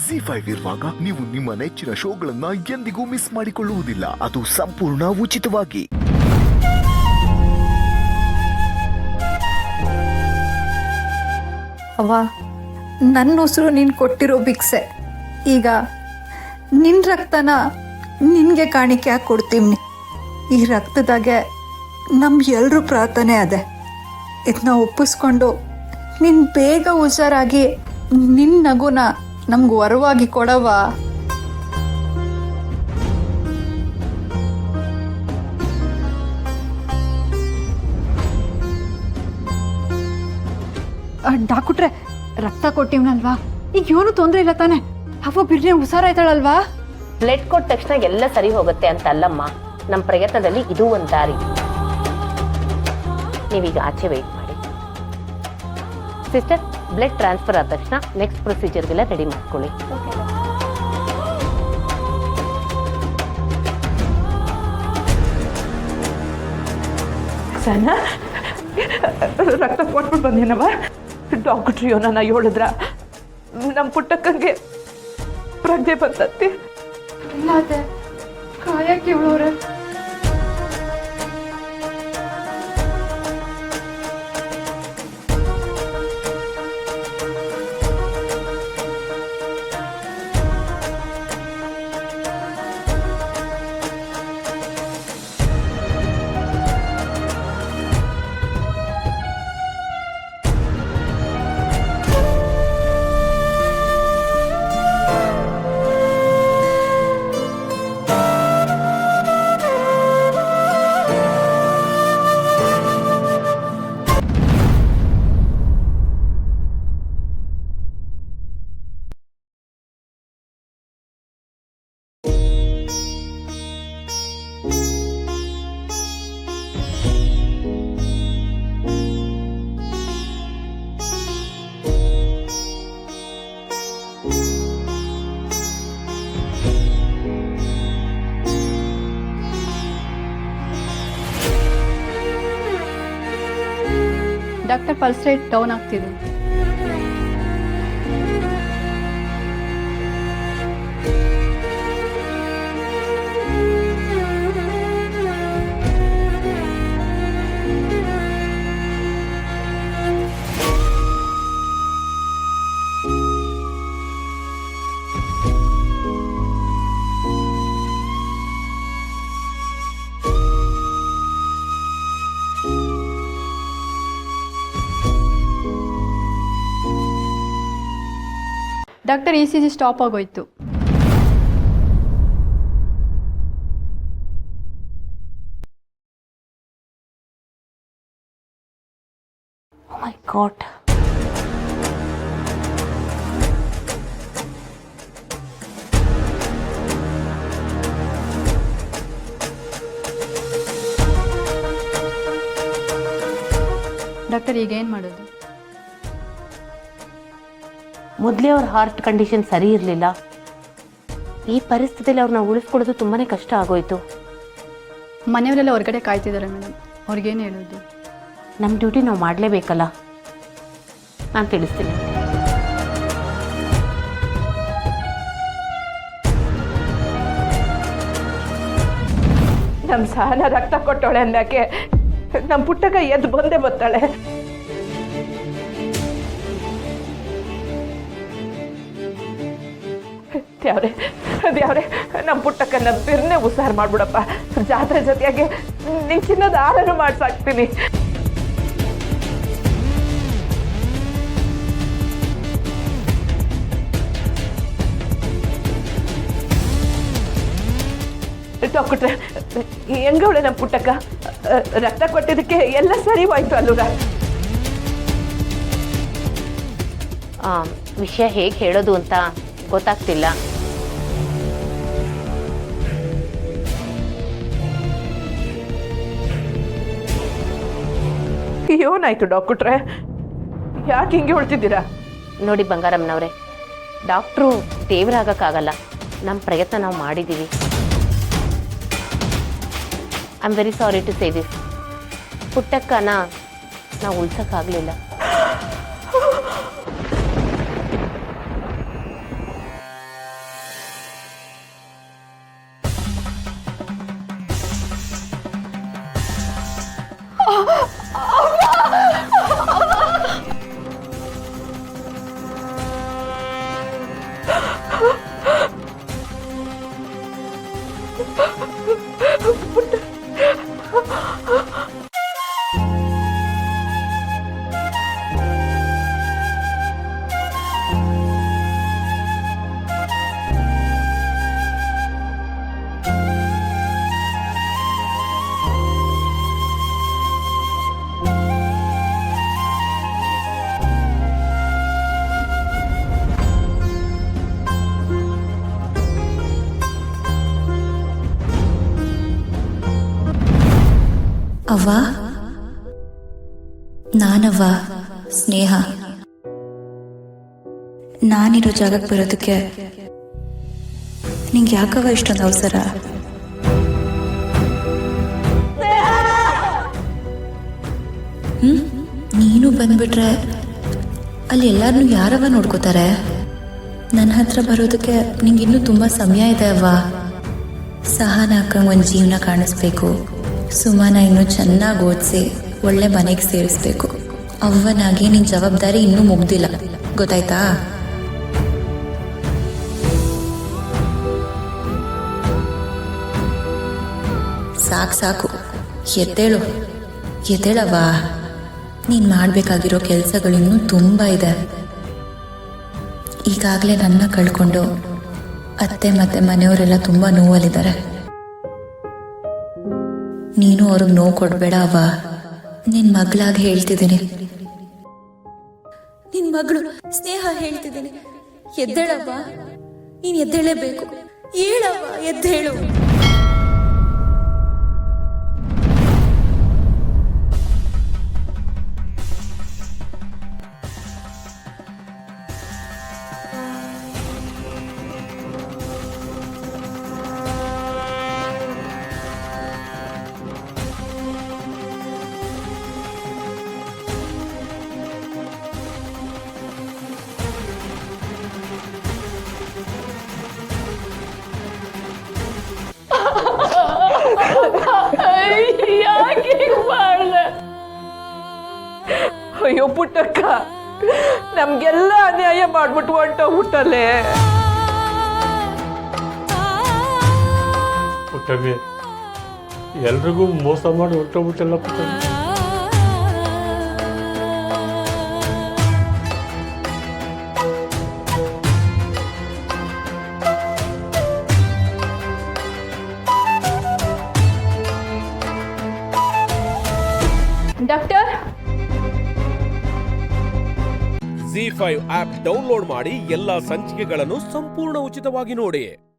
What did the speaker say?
ಜಿ5 ಇರುವಾಗ ನೀವು ನಿಮ್ಮ ನೆಚ್ಚಿನ ಶೋಗಳನ್ನ ಎಂದಿಗೂ ಮಿಸ್ ಮಾಡಿಕೊಳ್ಳುವುದಿಲ್ಲ. ಅದು ಸಂಪೂರ್ಣ ಉಚಿತವಾಗಿ. ಅವ್ವ, ನನ್ನ ಉಸಿರು ನೀನು ಕೊಟ್ಟಿರೋ ಭಿಕ್ಷೆ. ಈಗ ನಿನ್ನ ರಕ್ತನ ನಿನಗೆ ಕಾಣಿಕೆ ಹಾಕಿ ಕೊಡ್ತೀವಿ. ಈ ರಕ್ತದಾಗೆ ನಮ್ಮ ಎಲ್ಲರೂ ಪ್ರಾರ್ಥನೆ ಅದೇ. ಇದನ್ನ ಒಪ್ಪಿಸ್ಕೊಂಡು ನಿನ್ನ ಬೇಗ ಹುಷಾರಾಗಿ ನಿನ್ನ ನಗುನ ನಮ್ಗೆ ವರವಾಗಿ ಕೊಡವ. ಡಾಕ್ಟ್ರೆ, ರಕ್ತ ಕೊಟ್ಟಿವ್ನಲ್ವಾ, ಈಗ ಏನು ತೊಂದರೆ ಇಲ್ಲ ತಾನೆ? ಅವ ಬಿಡ್ರೆ ಹುಷಾರಾಯ್ತಾಳಲ್ವಾ? ಬ್ಲಡ್ ಕೊಟ್ಟ ತಕ್ಷಣ ಎಲ್ಲ ಸರಿ ಹೋಗುತ್ತೆ ಅಂತ ಅಲ್ಲಮ್ಮ. ನಮ್ಮ ಪ್ರಯತ್ನದಲ್ಲಿ ಇದು ಒಂದು ದಾರಿ. ನೀವೀಗ ಆಚೆ ವೆಯ್ಟ್ ಮಾಡಿ. ಸಿಸ್ಟರ್, ಬ್ಲಡ್ ಟ್ರಾನ್ಸ್ಫರ್ ಆದ ತಕ್ಷಣ ನೆಕ್ಸ್ಟ್ ಪ್ರೊಸೀಜರ್ಗೆಲ್ಲ ರೆಡಿ ಮಾಡ್ಕೊಳ್ಳಿ. ಸಣ್ಣ ರಕ್ತ ಕೊಟ್ಬಿಟ್ಟು ಬಂದೇನವ. ಡಾಕ್ಟ್ರು ಯೋನ ಹೇಳಿದ್ರ ನಮ್ಮ ಪುಟ್ಟಕ್ಕಂಗೆ ಪ್ರಜ್ಞೆ ಬಂತತ್ತಿ. ಇಲ್ಲ ಅದೇ ಕಾಯಕ್ಕೆ ಇವಳವ್ರೆ. ಡಾಕ್ಟರ್, ಪಲ್ಸ್ ರೇಟ್ ಡೌನ್ ಆಗ್ತಿದೆ. ಡಾಕ್ಟರ್, ECG ಸ್ಟಾಪ್ ಆಗೋಯ್ತು. ಓ ಮೈ ಗಾಡ್. ಡಾಕ್ಟರ್, ಈಗ ಏನು ಮಾಡೋದು? ಮೊದಲೇ ಅವ್ರ ಹಾರ್ಟ್ ಕಂಡೀಷನ್ ಸರಿ ಇರಲಿಲ್ಲ. ಈ ಪರಿಸ್ಥಿತಿಯಲ್ಲಿ ಅವ್ರನ್ನ ಉಳಿಸ್ಕೊಡೋದು ತುಂಬಾ ಕಷ್ಟ ಆಗೋಯ್ತು. ಮನೆಯವರೆಲ್ಲ ಹೊರಗಡೆ ಕಾಯ್ತಿದ್ದಾರೆ ಮೇಡಮ್, ಅವ್ರಿಗೇನು ಹೇಳೋದು? ನಮ್ಮ ಡ್ಯೂಟಿ ನಾವು ಮಾಡಲೇಬೇಕಲ್ಲ. ನಾನು ತಿಳಿಸ್ತೀನಿ. ನಮ್ಮ ಸಹನ ರಕ್ತ ಕೊಟ್ಟವಳೆ ಅನ್ನಕ್ಕೆ ನಮ್ಮ ಪುಟ್ಟಕ್ಕ ಎದ್ದು ಬಂದೇ ಬರ್ತಾಳೆ. ದೇವ್ರೆ, ನಮ್ಮ ಪುಟ್ಟಕ್ಕನ್ನ ಬಿರ್ನೆ ಉಸಾರ್ ಮಾಡ್ಬಿಡಪ್ಪ. ಜಾತ್ರೆ ಜೊತೆಯಾಗೆ ನಿನ್ ಚಿನ್ನದ ಹಾರನ್ನು ಮಾಡ್ಸಾಕ್ತೀನಿ. ಡಾಕ್ಟ್ರೆ, ಹೆಂಗವಳೆ ನಮ್ಮ ಪುಟ್ಟಕ್ಕ? ರಕ್ತ ಕೊಟ್ಟಿದ್ದಕ್ಕೆ ಎಲ್ಲ ಸರಿ ಹೋಯ್ತು ಅಲ್ಲೂರ? ವಿಷಯ ಹೇಗೆ ಹೇಳೋದು ಅಂತ ಗೊತ್ತಾಗ್ತಿಲ್ಲ. ಏನಾಯ್ತು ಡಾಕ್ಟ್ರೆ? ಯಾಕೆ ಹಿಂಗೆ ಹೊಳ್ತಿದ್ದೀರಾ? ನೋಡಿ ಬಂಗಾರಮ್ಮನವ್ರೆ, ಡಾಕ್ಟ್ರು ದೇವರಾಗಕ್ಕಾಗಲ್ಲ. ನಮ್ಮ ಪ್ರಯತ್ನ ನಾವು ಮಾಡಿದ್ದೀವಿ. I am very sorry to say this. ಪುಟ್ಟಕ್ಕನ ನಾವು ಉಳ್ಸೋಕ್ಕಾಗಲಿಲ್ಲ. ಅವ್ವ, ನಾನವ್ವ ಸ್ನೇಹ. ನಾನಿರೋ ಜಾಗಕ್ಕೆ ಬರೋದಕ್ಕೆ ನಿಂಗೆ ಯಾಕವ್ವ ಇಷ್ಟೊಂದು ಅವಸರ? ನೀನು ಬಂದ್ಬಿಟ್ರೆ ಅಲ್ಲಿ ಎಲ್ಲಾರನ್ನೂ ಯಾರವ್ವ ನೋಡ್ಕೋತಾರೆ? ನನ್ನ ಹತ್ರ ಬರೋದಕ್ಕೆ ನಿಂಗೆ ಇನ್ನೂ ತುಂಬ ಸಮಯ ಇದೆ ಅವ್ವ. ಸಹನ ಅಕ್ಕಂಗೆ ಒಂದು ಜೀವನ ಕಾಣಿಸ್ಬೇಕು. ಸುಮನ ಇನ್ನೂ ಚೆನ್ನಾಗಿ ಓದಿಸಿ ಒಳ್ಳೆ ಮನೆಗೆ ಸೇರಿಸ್ಬೇಕು. ಅವ್ವನಾಗಿ ನಿನ್ನ ಜವಾಬ್ದಾರಿ ಇನ್ನೂ ಮುಗ್ದಿಲ್ಲ, ಗೊತ್ತಾಯ್ತಾ? ಸಾಕು ಸಾಕು, ಎದ್ದೇಳು ಎದ್ದೇಳವ್ವ. ನೀನು ಮಾಡಬೇಕಾಗಿರೋ ಕೆಲಸಗಳಿನ್ನೂ ತುಂಬ ಇದೆ. ಈಗಾಗಲೇ ನನ್ನ ಕಳ್ಕೊಂಡು ಅತ್ತೆ ಮತ್ತೆ ಮನೆಯವರೆಲ್ಲ ತುಂಬ ನೋವಲ್ಲಿದ್ದಾರೆ. ನೀನು ಅವ್ರಿಗೆ ನೋವು ಕೊಡಬೇಡ ಅವ್ವ. ನಿನ್ನ ಮಗಳಾಗಿ ಹೇಳ್ತಿದ್ದೀನಿ, ನಿನ್ನ ಮಗಳು ಸ್ನೇಹ ಹೇಳ್ತಿದ್ದೀನಿ. ಎದ್ದೇಳವ್ವ, ನೀನು ಎದ್ದೇಳೇಬೇಕು. ಹೇಳವ್ವ, ಎದ್ದೇಳು. ಯಾಕೆ ಮಾಡ್ದೆ? ಅಯ್ಯೋ ಪುಟ್ಟಕ್ಕ, ನಮ್ಗೆಲ್ಲ ಅನ್ಯಾಯ ಮಾಡ್ಬಿಟ್ಟು ಹೊಂಟೋಗ್ಬಿಟ್ಟಲ್ಲೇ. ಪುಟ್ಟಮ್ಮಿ, ಎಲ್ರಿಗೂ ಮೋಸ ಮಾಡಿ ಹೊರಟೋಗ್ಬಿಟ್ಟಲ್ಲ ಪುಟ್ಟಮ್ಮಿ. ಡಾಕ್ಟರ್, ZEE5 ಆಪ್ ಡೌನ್ಲೋಡ್ ಮಾಡಿ ಎಲ್ಲಾ ಸಂಚಿಕೆಗಳನ್ನು ಸಂಪೂರ್ಣ ಉಚಿತವಾಗಿ ನೋಡಿ.